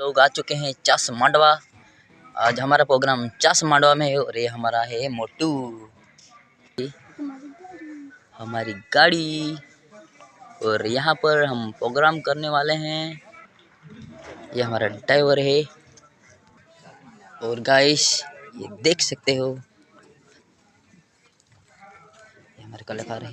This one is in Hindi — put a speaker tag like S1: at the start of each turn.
S1: लोग आ चुके हैं चास मांडवा। आज हमारा प्रोग्राम चास मांडवा में है और ये हमारा है मोटू, हमारी गाड़ी। और यहाँ पर हम प्रोग्राम करने वाले हैं। ये हमारा ड्राइवर है और गाइस ये देख सकते हो ये हमारे कलाकार है।